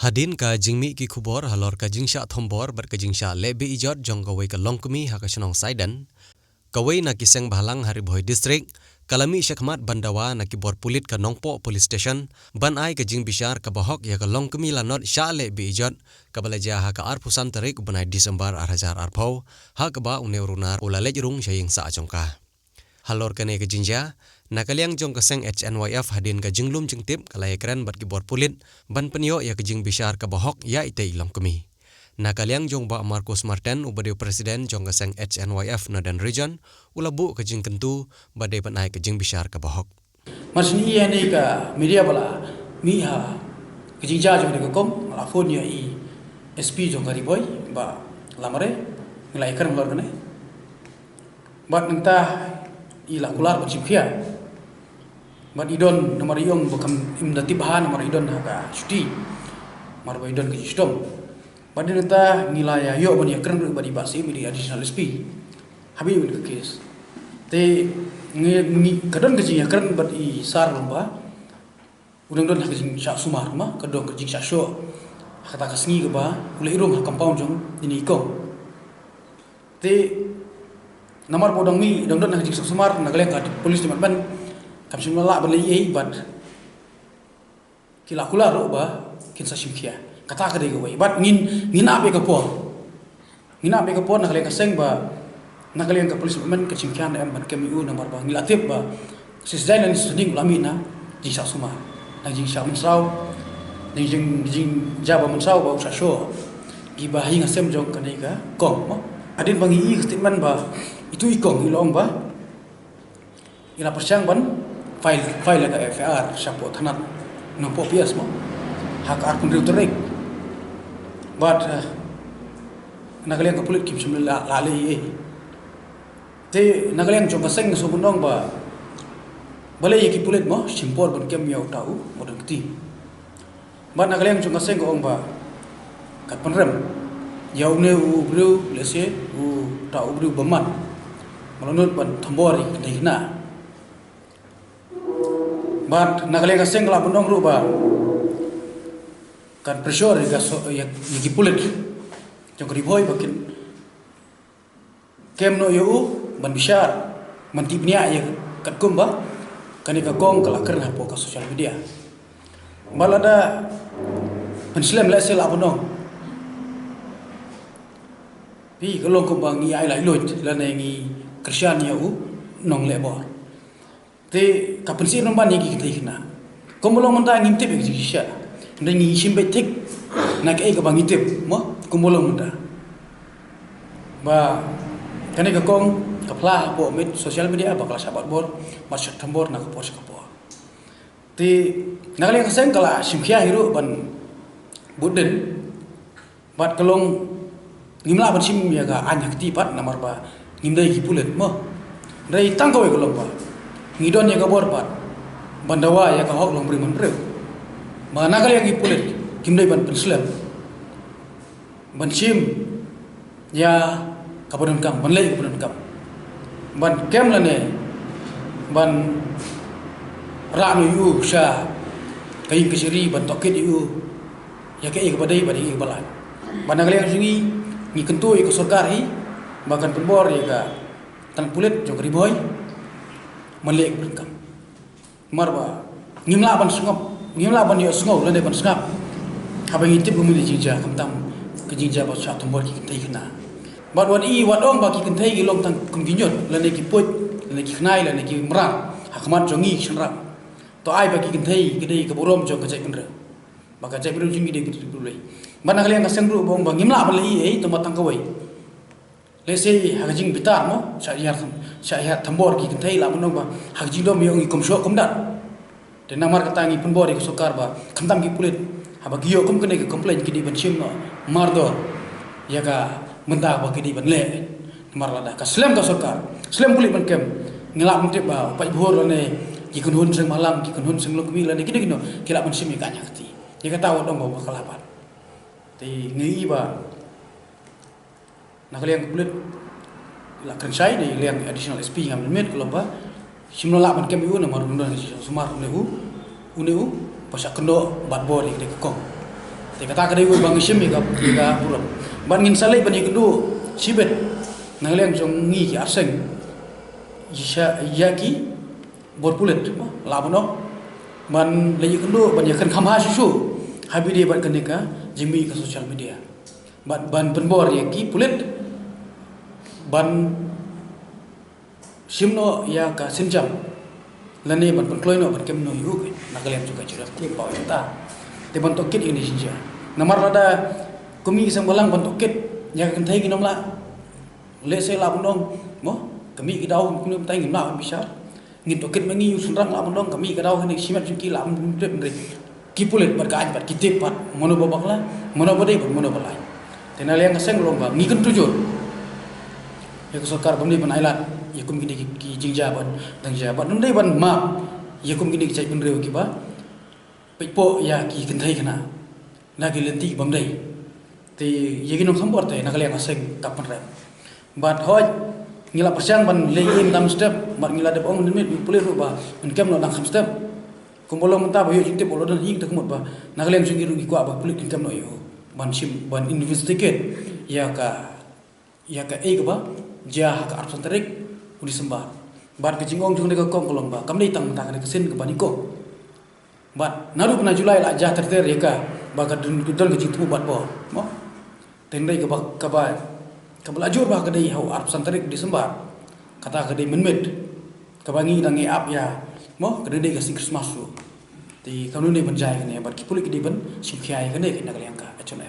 Hadin ka jingmi ki khubor halor ka jingsha thombor ber ka jingsha lebe ijot jong kawai ka longkumi ha ka shnong saidan kawai na kiseng bahalang hari boy district kalami shakmat bandawa na ki bor pulit ka nongpo police station ban ai ka jing bishar ka bahok ya ka longkumi lanot sha lebe ijot ka balaja ha ka ar pusan tarik banai Disember 2004 ha ka ba uneurunar ulalej rung shaying sa achongka halor kane ka jinja nakaliang jong kaseng HNYF hadin ka jinglum jingtip kalai keren bat ki bor pulit ban penyo ya ka jing bishar ka bahok ya ite ilong kemi nakaliang jong ba Marcos Martin ubadiu presiden jong kaseng HNYF Northern Region ulabu ka jing kentu badai panai ka jing bishar ka bahok masni ya ni ka media bala mi ha ka jing ja jong ka kom la phone ya i SP jong kari boy ba lamare nilai kan lor kane bat nenta i la kular ba chipkhia bat idon nomor yong bakam imdati bahan nomor idon ka cuti mar ba idon ka sistem bat nenta nilai yo ban ya keren ba di basi mi additional SP habi ka kes te ngi kadon ka ya keren bat i sar lomba udang don ka jing sha sumar ma kadon ka jing sha sho kata ka sngi ka ba ule irom ha compound jong ini ko te nomor bodong mi dong don ka jing sha sumar nagaleng ka police department ban kam simala ban lai bat kila kula ro ba kin sa simkhia kata ka de go bat ngin ape ka po nagaleng ka seng ba nagaleng ka police department ka simkhia na ban kemi u nomor ba ngilatip ba sisdai nan seding lamina jing sa sumar na jing sha mensau jing jaba mensau ba sa sho giba hinga sem jong ka nei ka kong mo adin bangi i statement ba itu ikong ilong ba ila persyang ban file ka FAR sapo thanat no po pias mo hak ar pun reuterek but nagaleng ka pulit kim simla lali te nagaleng jong kaseng so bunong ba balai ki pulit mo simpor ban kem yau tau modang ti ba nagaleng jong kaseng ko ong ba kat penrem yau ne u bru lese u tau bru baman malonut ban thambori dehna bat nagaleng kaseng la bunong ru ba kan pressure ga so ya ki pulit jong riboy bakin kem no yu ban bishar man tipnya ya kat kumba kani ka kong kala kerna po ka social media balada penslam la sel abunong pi kalong ko bang ai lai lot la ngi krisyan ya u nong lebo te kapensi nomban ni ki kina komolong menta ngintip ki sha ngi simbe tik nak e ka bang ngintip mo komolong menta ba kani ka kong kapla po mit social media bakal sabat bor masuk tambor nak post ka po ti nagaleng kaseng kala simkhia hiru ban buden bat kalong ngimla ban sim ya ga anyak ti pat namar ba ngimdai ki pulet mo dai tangko e kalong ba ngidon ya ga bor pat bandawa ya ga hok long bri man bre ma nagaleng ki pulet ngimdai ban penslam ban sim ya kabudan kam ban lei kabudan kam ban kem la ne ban ranu yu sha kai kisiri ban tokit yu ya ke ik badai badai ik balan ban nagaleng sungi ngi kentu ik sarkar hi bahkan penbor ya ga tan pulit jong riboy malek berkam marba ngimla ban sungap ngimla ban yo sungau la ne ban sungap habang itip bumi di jinja kamtam ke jinja ba sa tombor ki kentai kena bat wan i wadong ba ki kentai gi long tang kun ginyot la ne ki put la ne ki khnai la ne ki mrang hakmat jongi shenra to ai ba ki kentai gede ke borom jong ka jai penre ba ka jai penre jingi de ki dulai ban nagaleng ka sengru bong bang ngimla ban lai to matang kawai lese hajing bitar mo syariat tambor ki kentai la monong ba hajing dom yong ikom sho kom dat de namar katangi penbor ki sokar ba kamtam ki pulit haba giyo kom kene ki complain ki di ban sim no mardor ya ga menta ba ki di ban le mar lada ka slam ka sokar slam pulit ban kem ngilap mentip ba pa bhor ne ki kun hun seng malam ki kun hun seng lokmi la ne ki no kila ban sim ka nyakti ya ka taw dong ba kalapan ti ngi ba nagaleng pulit la krensai de leng additional SP ngam met ko ba simno la ban kem yu na mar undon sumar uneu pasak kendo bat bor de kong Te kata kadai gue bang isim ika pulau. Ban ngin salai ban ikendu sibet. Nangliang jong ngi ki aseng. Yaki borpulet labono ban lagi kendu ban yakan kamha susu habi dia ban kenika jimi ke sosial media ban penbor yaki pulet ban simno ya ka sinjam lani ban penkloino ban kemno yu nakalem juga curah ti pau ta te ban tokit ini sinja namar rada kumi isang balang ban tokit ya kan thai ginom la le se labonong mo kami kidau kuni tai ngim na bisa ngin tokit mangi sunrang labonong kami kidau kini simat suki lam trip ndre kipulet berkaan bat kitip pat mono babakla mono bade mono balai tenal yang ngaseng lomba ngiken tujur ya sokar bamni ban ailat yakum gini ki jingjaban dang jaban ndai ban ma yakum gini ki cai penrew ki ba pepo ya ki kentai kana nagi lenti bamdai te yeginom sambor te nakal yang ngaseng kapan rem bat hoj ngila persiang ban leim tam step bat ngila de ong nimit pulih ba engkem no dang kham step kumbolong menta ba yo jinte bolo dan hing tekmut ba nakalem sungi rugi ko ba pulih engkem no yo ban sim ban investigate ya ka e ba jah ka arsan tarik udi sembar bat ke jingong jung de ka kong kolong ba kamni tang tang de kesen ke baniko bat naru kena julai la jah terter ya ka ba ka dun kudal ke jingtu bat bo mo tendai ke ba kabelajur bah kedai hau arsan tarik di sembar kata kedai menmet kabangi dangi ap ya mo kedai gasing Christmas su ti kanu ne banjai ne bat kipulik kedai ban simkhiai kene nak liang ka achon